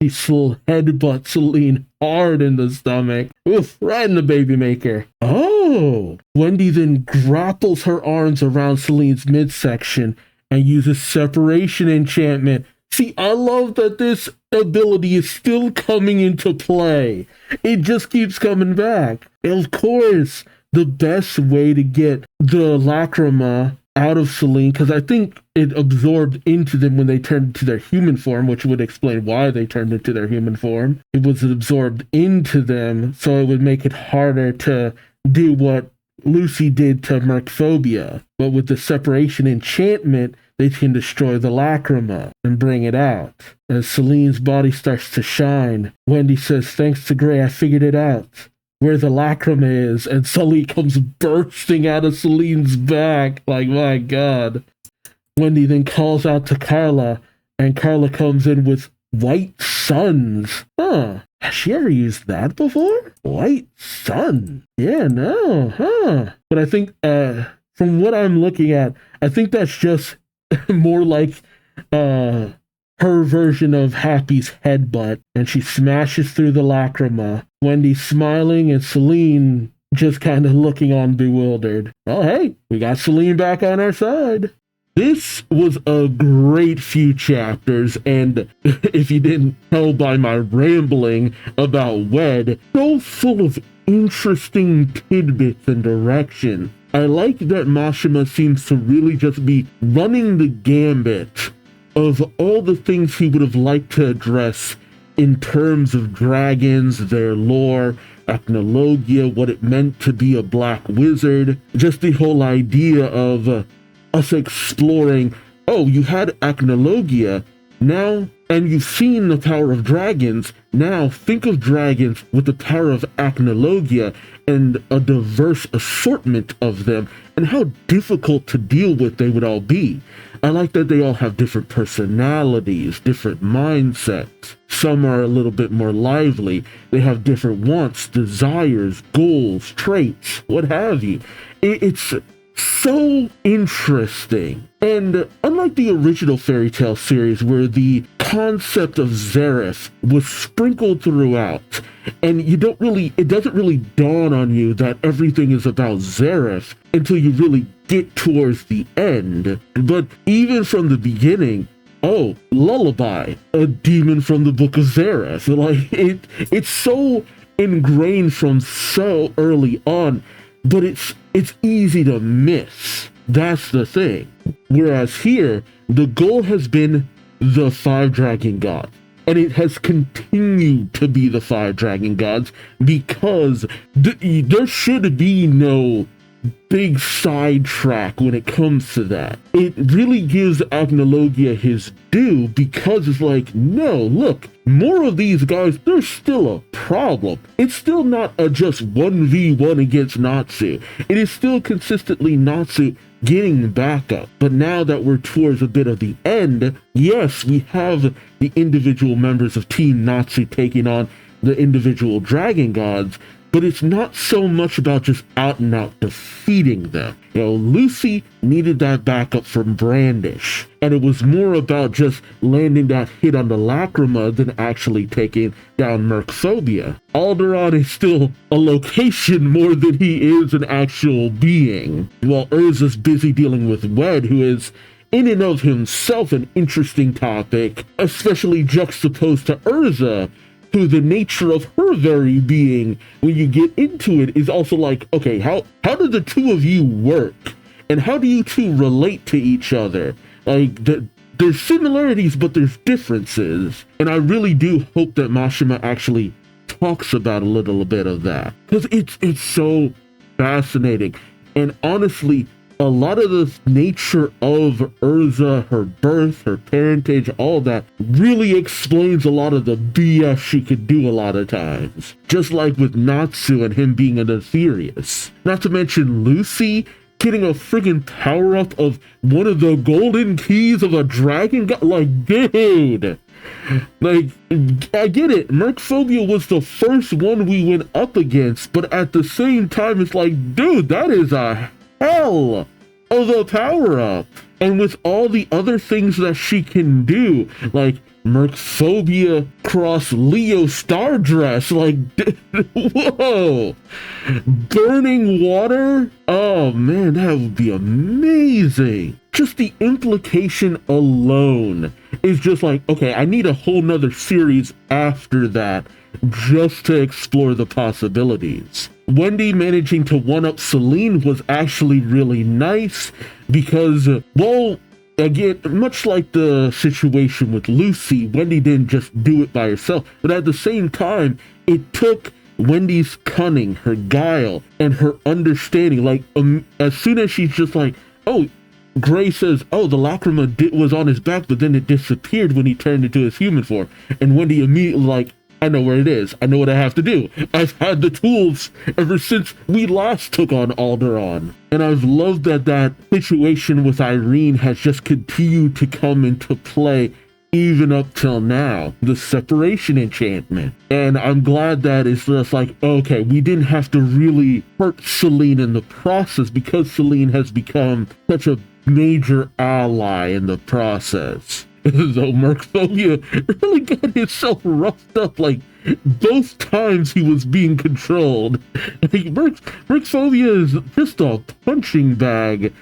He still headbutts Selene hard in the stomach. Oof, right in the baby maker. Oh! Wendy then grapples her arms around Selene's midsection and uses separation enchantment. See, I love that this ability is still coming into play. It just keeps coming back. Of course, the best way to get the lacrima out of Selene, because I think it absorbed into them when they turned into their human form, which would explain why they turned into their human form. It was absorbed into them, so it would make it harder to do what Lucy did to Mercphobia. But with the separation enchantment, they can destroy the lacrima and bring it out. As Selene's body starts to shine, Wendy says, thanks to Gray, I figured it out. Where the lacrima is, and Selene comes bursting out of Selene's back. Like, my God. Wendy then calls out to Carla, and Carla comes in with White Suns. Huh. Has she ever used that before? White Sun. Yeah, no. Huh. But I think, from what I'm looking at, I think that's just more like, her version of Happy's headbutt, and she smashes through the lacrima. Wendy smiling and Selene just kind of looking on bewildered. Oh, hey, we got Selene back on our side. This was a great few chapters, and if you didn't tell by my rambling about Wed, so full of interesting tidbits and direction. I like that Mashima seems to really just be running the gambit of all the things he would have liked to address in terms of dragons, their lore, ethnologia, what it meant to be a black wizard, just the whole idea of us exploring, oh, you had ethnologia, now, and you've seen the power of dragons, now think of dragons with the power of ethnologia and a diverse assortment of them, and how difficult to deal with they would all be. I like that they all have different personalities, different mindsets. Some are a little bit more lively. They have different wants, desires, goals, traits, what have you. It's so interesting. And unlike the original fairy tale series where the concept of Zareth was sprinkled throughout, and it doesn't really dawn on you that everything is about Zareth until you really get towards the end. But even from the beginning, oh, Lullaby, a demon from the Book of Zareth. Like, it's so ingrained from so early on, but it's easy to miss. That's the thing. Whereas here, the goal has been the 5 dragon gods. and it has continued to be the 5 dragon gods because there should be no big sidetrack when it comes to that. It really gives Agnologia his due because it's like, no, look, more of these guys, there's still a problem. It's still not a just 1v1 against Natsu. It is still consistently Natsu getting backup. But now that we're towards a bit of the end, yes, we have the individual members of Team Natsu taking on the individual dragon gods, but it's not so much about just out and out defeating them. You know, Lucy needed that backup from Brandish, and it was more about just landing that hit on the Lacrima than actually taking down Mercphobia. Alderaan is still a location more than he is an actual being, while Erza's busy dealing with Wed, who is in and of himself an interesting topic, especially juxtaposed to Erza, who the nature of her very being, when you get into it, is also like, okay, how do the two of you work? And how do you two relate to each other? Like, there's similarities, but there's differences. And I really do hope that Mashima actually talks about a little bit of that, because it's so fascinating. And honestly, a lot of the nature of Erza, her birth, her parentage, all that really explains a lot of the BS she could do a lot of times. Just like with Natsu and him being an Aetherius. Not to mention Lucy getting a friggin' power-up of one of the golden keys of a dragon god. Like, dude! Like, I get it, Mercphobia was the first one we went up against, but at the same time, it's like, dude, that is a hell of a power-up. And with all the other things that she can do, like Mercphobia cross Leo Star Dress, like, whoa! Burning water? Oh man, that would be amazing. Just the implication alone is just like, okay, I need a whole nother series after that just to explore the possibilities. Wendy managing to one-up Selene was actually really nice because, well, again, much like the situation with Lucy, Wendy didn't just do it by herself, but at the same time, it took Wendy's cunning, her guile, and her understanding. Like, as soon as she's just like, oh, Gray says, oh, the Lacrima was on his back, but then it disappeared when he turned into his human form. And Wendy immediately like, I know where it is. I know what I have to do. I've had the tools ever since we last took on Alderaan. And I've loved that that situation with Irene has just continued to come into play even up till now. The separation enchantment. And I'm glad that it's just like, okay, we didn't have to really hurt Selene in the process because Selene has become such a major ally in the process. Though Mercphobia really got himself roughed up, like, both times he was being controlled. Like, Mercphobia is just a punching bag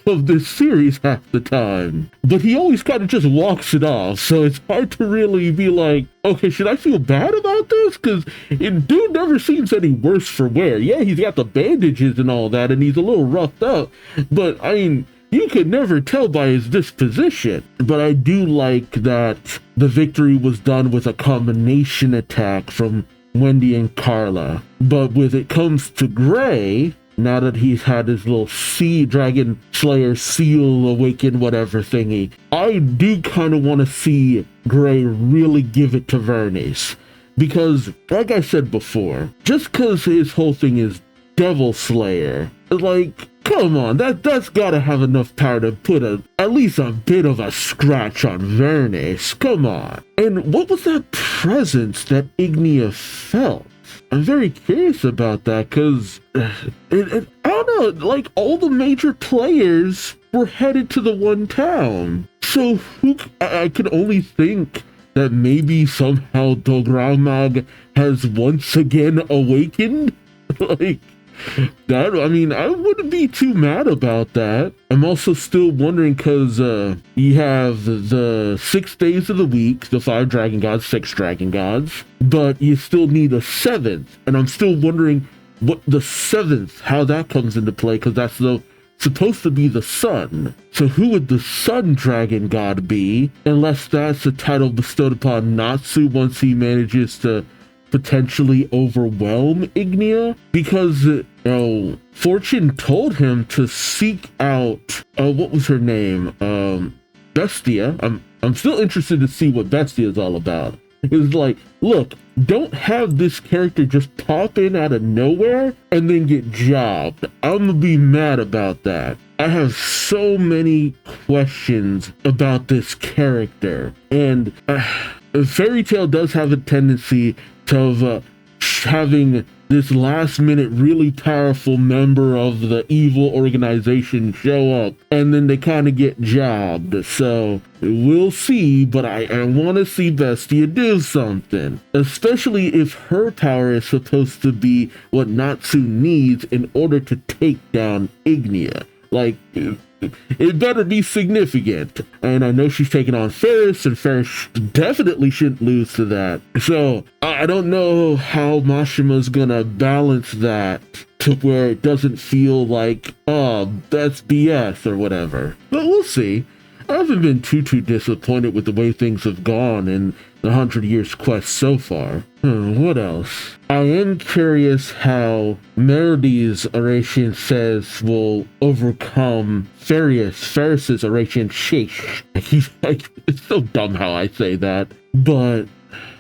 of this series half the time. But he always kind of just walks it off, so it's hard to really be like, okay, should I feel bad about this? Because dude never seems any worse for wear. Yeah, he's got the bandages and all that, and he's a little roughed up, but, I mean, you could never tell by his disposition. But I do like that the victory was done with a combination attack from Wendy and Carla. But when it comes to Gray, now that he's had his little sea dragon slayer seal awaken whatever thingy, I do kind of want to see Gray really give it to Viernes. Because, like I said before, just because his whole thing is Devil Slayer, like, come on, that's gotta have enough power to put at least a bit of a scratch on Viernes. Come on. And what was that presence that Ignia felt? I'm very curious about that, because I don't know, like, all the major players were headed to the one town. So I can only think that maybe somehow Dogramag has once again awakened? Like, that, I mean, I wouldn't be too mad about that. I'm also still wondering because you have the 6 days of the week, the 5 dragon gods, 6 dragon gods, but you still need a 7th, and I'm still wondering what the 7th, how that comes into play, because that's the supposed to be the sun. So who would the sun dragon god be, unless that's a title bestowed upon Natsu once he manages to potentially overwhelm Ignia? Because, Fortune told him to seek out, what was her name? Bestia. I'm still interested to see what Bestia is all about. It's like, look, don't have this character just pop in out of nowhere and then get jobbed. I'm gonna be mad about that. I have so many questions about this character, and Fairy Tail does have a tendency to having this last minute really powerful member of the evil organization show up and then they kind of get jobbed. So we'll see, but I want to see Bestia do something, especially if her power is supposed to be what Natsu needs in order to take down Ignia. Like, it better be significant. And I know she's taking on Faris, and Faris definitely shouldn't lose to that. So I don't know how Mashima's gonna balance that to where it doesn't feel like, oh, that's BS or whatever. But we'll see. I haven't been too disappointed with the way things have gone in the 100 Years Quest so far. What else? I am curious how Melody's Oración Seis will overcome Faris's Oración Sechs. It's so dumb how I say that. But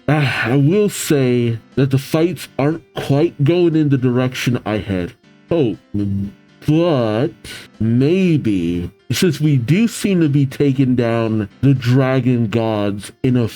I will say that the fights aren't quite going in the direction I had hoped. But maybe, since we do seem to be taking down the dragon gods in a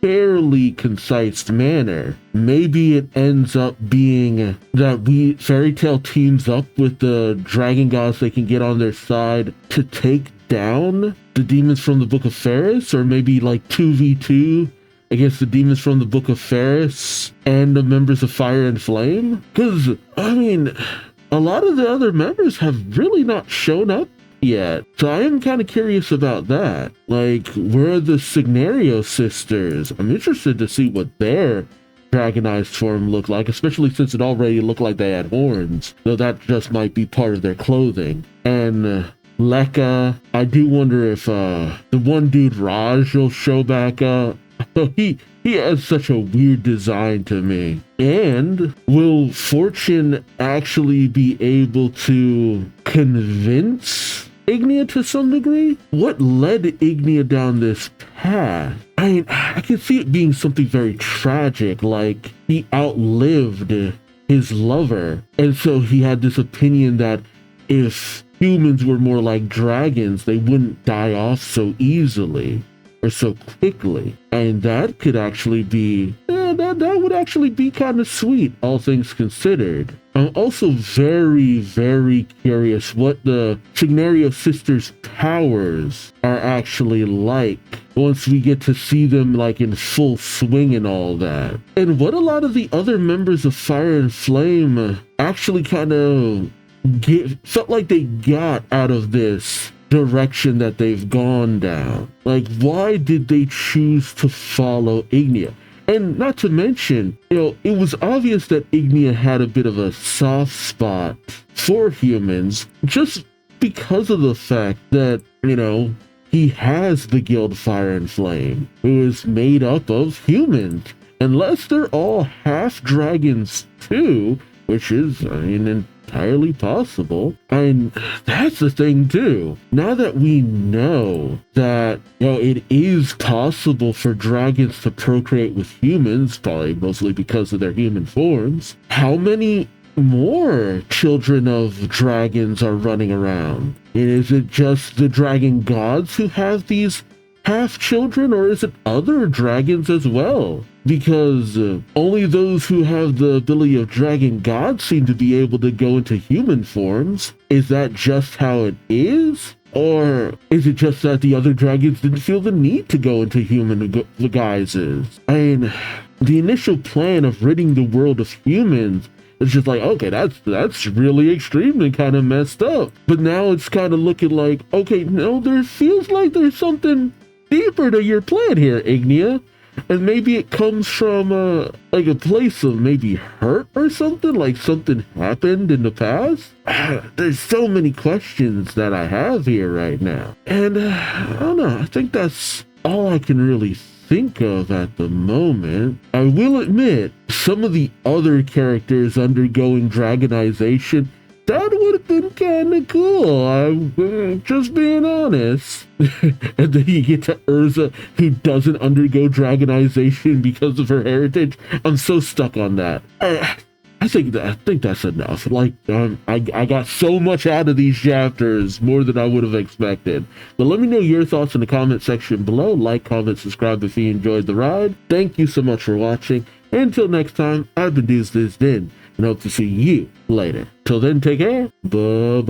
fairly concise manner, maybe it ends up being that Fairy Tail teams up with the dragon gods they can get on their side to take down the demons from the Book of Faris, or maybe like 2v2 against the demons from the Book of Faris and the members of Fire and Flame. Because, I mean, a lot of the other members have really not shown up yet. So I am kind of curious about that. Like, where are the Signario sisters? I'm interested to see what their dragonized form looked like, especially since it already looked like they had horns. Though that just might be part of their clothing. And Lekka, I do wonder if the one dude Raj will show back up. He has such a weird design to me. And will Fortune actually be able to convince Ignia to some degree? What led Ignia down this path? I mean, I can see it being something very tragic, like he outlived his lover, and so he had this opinion that if humans were more like dragons, they wouldn't die off so easily or so quickly. And that could actually be, that would actually be kind of sweet, all things considered. I'm also very, very curious what the Signario sisters' powers are actually like once we get to see them like in full swing and all that. And what a lot of the other members of Fire and Flame actually kind of felt like they got out of this direction that they've gone down. Like, why did they choose to follow Ignia? And not to mention, it was obvious that Ignia had a bit of a soft spot for humans just because of the fact that, he has the Guild Fire and Flame, who is made up of humans. Unless they're all half dragons too, which is, entirely possible. And that's the thing too. Now that we know that it is possible for dragons to procreate with humans, probably mostly because of their human forms, how many more children of dragons are running around? And is it just the dragon gods who have these half children, or is it other dragons as well? Because only those who have the ability of dragon gods seem to be able to go into human forms. Is that just how it is? Or is it just that the other dragons didn't feel the need to go into human guises? The initial plan of ridding the world of humans, it's just like, okay, that's really extreme and kind of messed up. But now it's kind of looking like, okay, no, there feels like there's something deeper to your plan here, Ignia. And maybe it comes from like a place of maybe hurt or something, like something happened in the past. There's so many questions that I have here right now. And I don't know, I think that's all I can really think of at the moment. I will admit, some of the other characters undergoing dragonization, that would have been kind of cool. I'm just being honest. And then you get to Erza, who doesn't undergo dragonization because of her heritage. I'm so stuck on that. I think that's enough. Like, I got so much out of these chapters, more than I would have expected. But let me know your thoughts in the comment section below. Like, comment, subscribe if you enjoyed the ride. Thank you so much for watching. Until next time, I've been Duuz-Diz-Din, and hope to see you later. Till then, take care. Bye-bye.